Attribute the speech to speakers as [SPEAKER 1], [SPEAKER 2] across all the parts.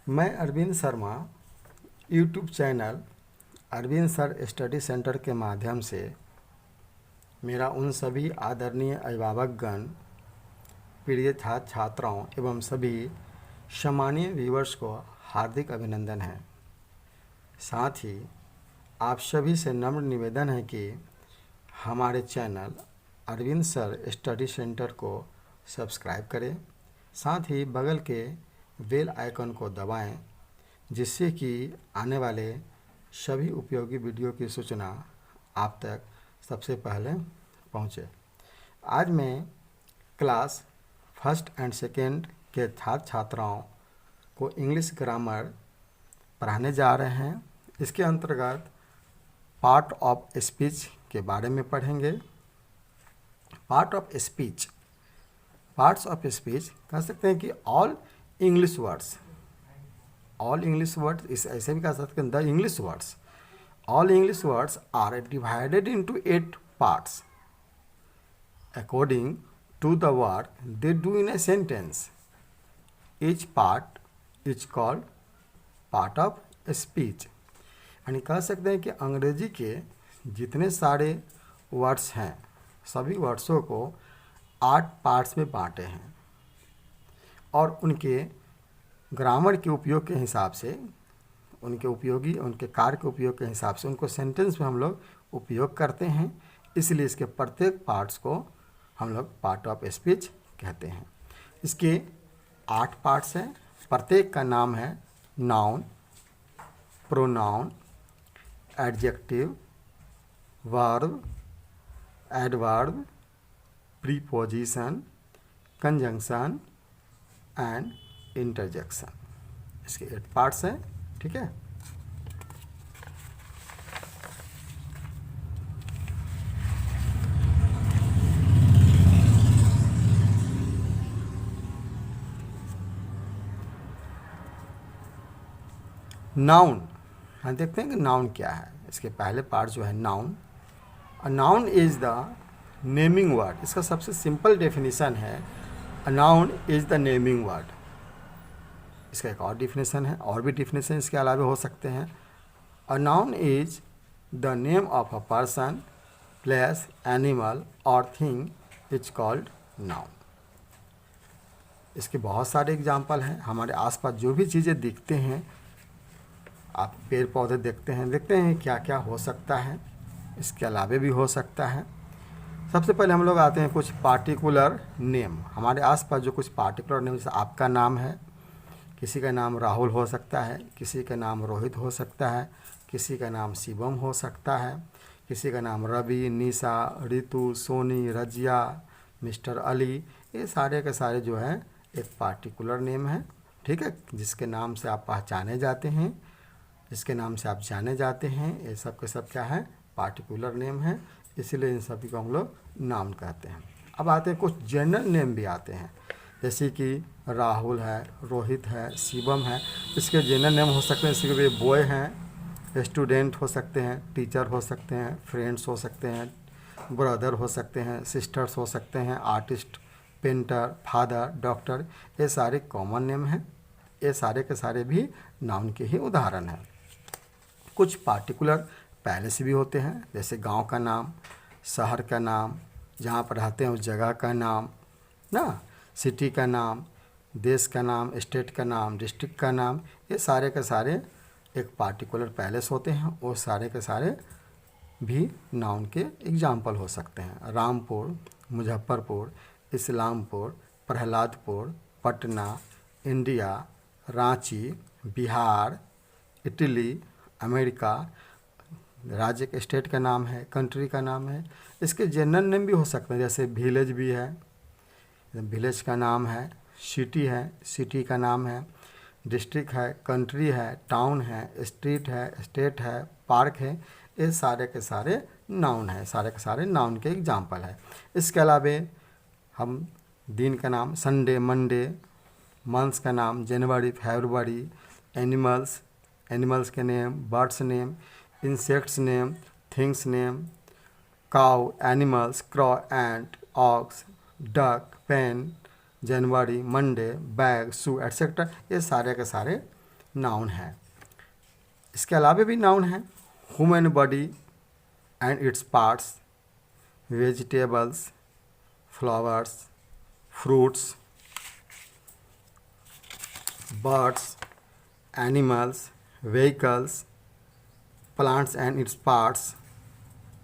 [SPEAKER 1] मैं Arvind Sharma YouTube channel Arvind sir study centre के माध्यम से मेरा उन सभी आदरणीय अभिभावकगण, प्रिय छात्र छात्राओं एवं सभी सम्मानीय व्यूअर्स को हार्दिक अभिनंदन है। साथ ही आप सभी से नम्र निवेदन है कि हमारे channel Arvind sir study centre को सब्सक्राइब करें, साथ ही बगल के बेल आइकन को दबाएं, जिससे कि आने वाले सभी उपयोगी वीडियो की सूचना आप तक सबसे पहले पहुंचे। आज मैं क्लास फर्स्ट एंड सेकेंड के छात्र छात्राओं को इंग्लिश ग्रामर पढ़ाने जा रहे हैं। इसके अंतर्गत पार्ट ऑफ स्पीच के बारे में पढ़ेंगे। पार्ट्स ऑफ स्पीच कह सकते हैं कि ऑल इंग्लिश वर्ड्स इस ऐसे भी कह सकते हैं the English words. All English words are divided into 8 parts according to the work they do in a sentence. Each part is called part of speech. यानी कह सकते हैं कि अंग्रेजी के जितने सारे वर्ड्स हैं सभी वर्ड्सों को 8 पार्ट्स में बांटे हैं और उनके ग्रामर के उपयोग के हिसाब से, उनके कार्य के उपयोग के हिसाब से उनको सेंटेंस में हम लोग उपयोग करते हैं। इसलिए इसके प्रत्येक पार्ट्स को हम लोग पार्ट ऑफ स्पीच कहते हैं। इसके 8 पार्ट्स हैं। प्रत्येक का नाम है noun, pronoun, adjective, verb, adverb, preposition, conjunction and interjection. इसके 8 पार्ट्स हैं। ठीक है। नाउन, हम देखते हैं कि नाउन क्या है। इसके पहले पार्ट जो है noun. A noun is the naming word. इसका सबसे सिंपल डेफिनेशन है a noun is the naming word. इसका एक और डेफिनेशन है, और भी डेफिनेशन इसके अलावा हो सकते हैं। A noun is the name of a person, place, animal और थिंग इज कॉल्ड नाउन। इसके बहुत सारे एग्जाम्पल हैं। हमारे आसपास जो भी चीज़ें दिखते हैं, आप पेड़ पौधे देखते हैं क्या क्या हो सकता है, इसके अलावा भी हो सकता है। सबसे पहले हम लोग आते हैं कुछ पार्टिकुलर नेम। हमारे आसपास जो कुछ पार्टिकुलर नेम, जैसे आपका नाम है, किसी का नाम राहुल हो सकता है, किसी का नाम रोहित हो सकता है, किसी का नाम शिवम हो सकता है, किसी का नाम रवि, निशा, रितु, सोनी, रजिया, मिस्टर अली। ये सारे के सारे जो है एक पार्टिकुलर नेम है। ठीक है, जिसके नाम से आप पहचाने जाते हैं, जिसके नाम से आप जाने जाते हैं, ये सब के सब क्या है, पार्टिकुलर नेम है। इसीलिए इन सभी को हम लोग नाउन कहते हैं। अब आते हैं कुछ जनरल नेम भी आते हैं, जैसे कि राहुल है, रोहित है, शिवम है। इसके जनरल नेम हो सकते हैं। इसके भी बॉय हैं, स्टूडेंट हो सकते हैं, टीचर हो सकते हैं, फ्रेंड्स हो सकते हैं, ब्रदर हो सकते हैं, सिस्टर्स हो सकते हैं, आर्टिस्ट, पेंटर, फादर, डॉक्टर। ये सारे कॉमन नेम हैं। ये सारे के सारे भी नाउन के ही उदाहरण हैं। कुछ पार्टिकुलर पैलेस भी होते हैं, जैसे गांव का नाम, शहर का नाम, जहाँ पर रहते हैं उस जगह का नाम ना, सिटी का नाम, देश का नाम, स्टेट का नाम, डिस्ट्रिक्ट का नाम। ये सारे के सारे एक पार्टिकुलर पैलेस होते हैं। वो सारे के सारे भी नाउन के एग्जाम्पल हो सकते हैं। Rampur, Muzaffarpur, Islampur, Prahladpur, Patna, India, Ranchi, Bihar, Italy, America. राज्य के स्टेट का नाम है, कंट्री का नाम है। इसके जनरल नेम भी हो सकते हैं, जैसे विलेज भी है, विलेज का नाम है, सिटी है, सिटी का नाम है, डिस्ट्रिक्ट है, कंट्री है, टाउन है, स्ट्रीट है, स्टेट है, पार्क है। ये सारे के सारे नाउन है, सारे के सारे नाउन के एग्जाम्पल है। इसके अलावा हम दिन का नाम संडे, मंडे, मंथ्स का नाम जनवरी, फरवरी, एनिमल्स के name, birds name, insects name, things name, cow, animals, crow, ant, ox, duck, pen, January, Monday, bag, shoe etcetera. ये सारे के सारे नाउन है। इसके अलावा भी नाउन है, human body and its parts, vegetables, flowers, fruits, birds, animals, vehicles, plants and its parts,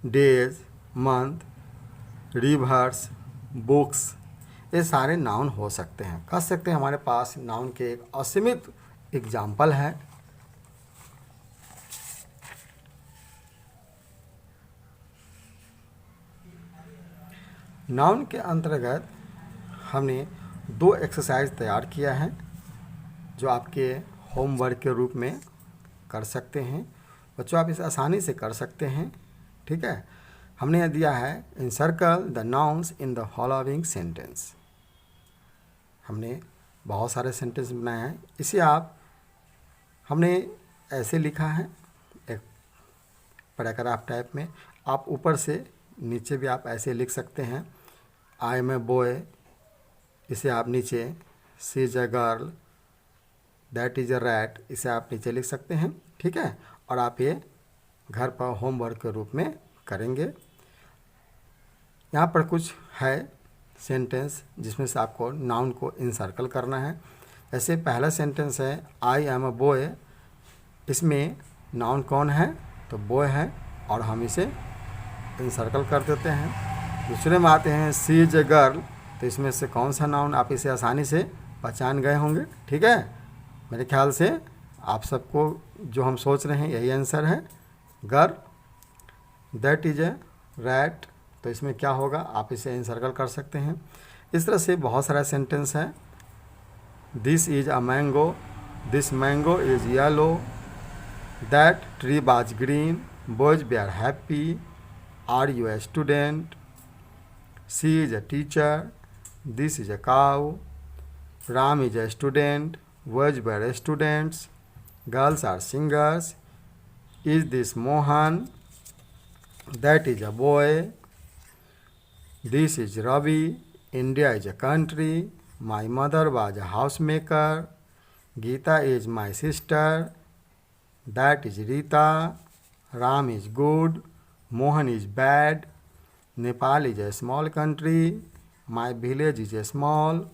[SPEAKER 1] days, month, rivers, books, ये सारे नाउन हो सकते हैं। कह सकते हैं हमारे पास नाउन के एक असीमित एग्जाम्पल है। नाउन के अंतर्गत हमने 2 एक्सरसाइज तैयार किया है जो आपके होमवर्क के रूप में कर सकते हैं। बच्चों आप इसे आसानी से कर सकते हैं, ठीक है। हमने यह दिया है encircle the nouns in the following sentence. हमने बहुत सारे सेंटेंस बनाए हैं। इसे हमने ऐसे लिखा है एक पैराग्राफ टाइप में। आप ऊपर से नीचे भी आप ऐसे लिख सकते हैं। आई एम ए बॉय, इसे आप नीचे, she is a girl, that is a rat, इसे आप नीचे लिख सकते हैं, ठीक है। और आप ये घर पर होमवर्क के रूप में करेंगे। यहाँ पर कुछ है सेंटेंस जिसमें से आपको नाउन को इनसर्कल करना है। जैसे पहला सेंटेंस है आई एम अ बॉय, इसमें नाउन कौन है? तो बॉय है और हम इसे इनसर्कल कर देते हैं। दूसरे में आते हैं सी इज अ गर्ल, तो इसमें से कौन सा नाउन? आप इसे आसानी से पहचान गए होंगे, ठीक है। मेरे ख्याल से आप सबको जो हम सोच रहे हैं यही आंसर है, girl. That is a rat, तो इसमें क्या होगा? आप इसे इनसर्कल कर सकते हैं। इस तरह से बहुत सारा सेंटेंस है। This is a mango, this mango is yellow, that tree was green, boys वे are happy, are you a student, she is a teacher, this is a cow, Ram is a student, boys वे are students, girls are singers, is this Mohan, that is a boy, this is Ravi, India is a country, my mother was a housemaker, Geeta is my sister, that is Rita, Ram is good, Mohan is bad, Nepal is a small country, my village is a small,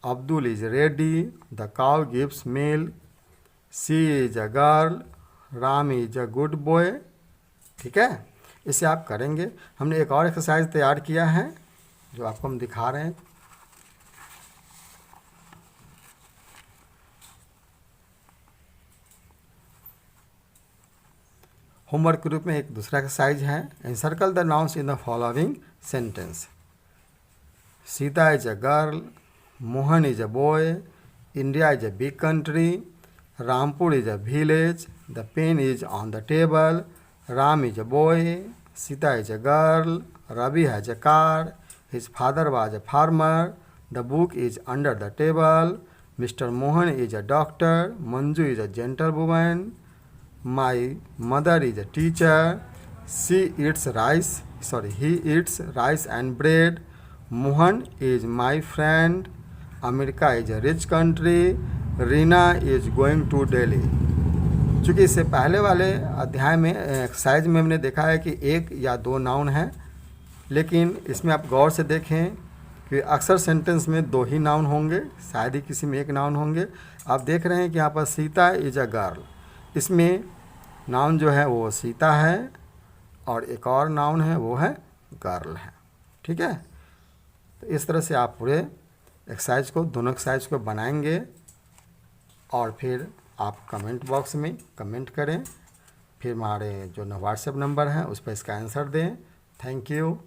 [SPEAKER 1] Abdul is ready, the cow gives milk, she is a girl, Ram is a good boy, ठीक है। इसे आप करेंगे। हमने एक और exercise तैयार किया है जो आपको हम दिखा रहे हैं। होमवर्क के रूप में एक दूसरा एक्सरसाइज है, encircle the nouns in the following sentence. Sita is a girl, Mohan is a boy, India is a big country, Rampur is a village, the pen is on the table, Ram is a boy, Sita is a girl, Ravi has a car, his father was a farmer, the book is under the table, Mr. Mohan is a doctor, Manju is a gentlewoman, my mother is a teacher, he eats rice and bread, Mohan is my friend, America is a rich country, Reena is going to Delhi. चूँकि इससे पहले वाले अध्याय में exercise में हमने देखा है कि 1 या 2 नाउन हैं, लेकिन इसमें आप गौर से देखें कि अक्सर सेंटेंस में 2 ही नाउन होंगे, शायद ही किसी में 1 नाउन होंगे। आप देख रहे हैं कि यहाँ पर सीता इज अ गर्ल, इसमें नाउन जो है वो सीता है और एक और नाउन है वो है गर्ल है, ठीक है। तो इस तरह से आप पूरे एक्सरसाइज को, दोनों एक्सरसाइज को बनाएंगे और फिर आप कमेंट बॉक्स में कमेंट करें। फिर हमारे जो व्हाट्सएप नंबर है उस पर इसका आंसर दें। Thank you.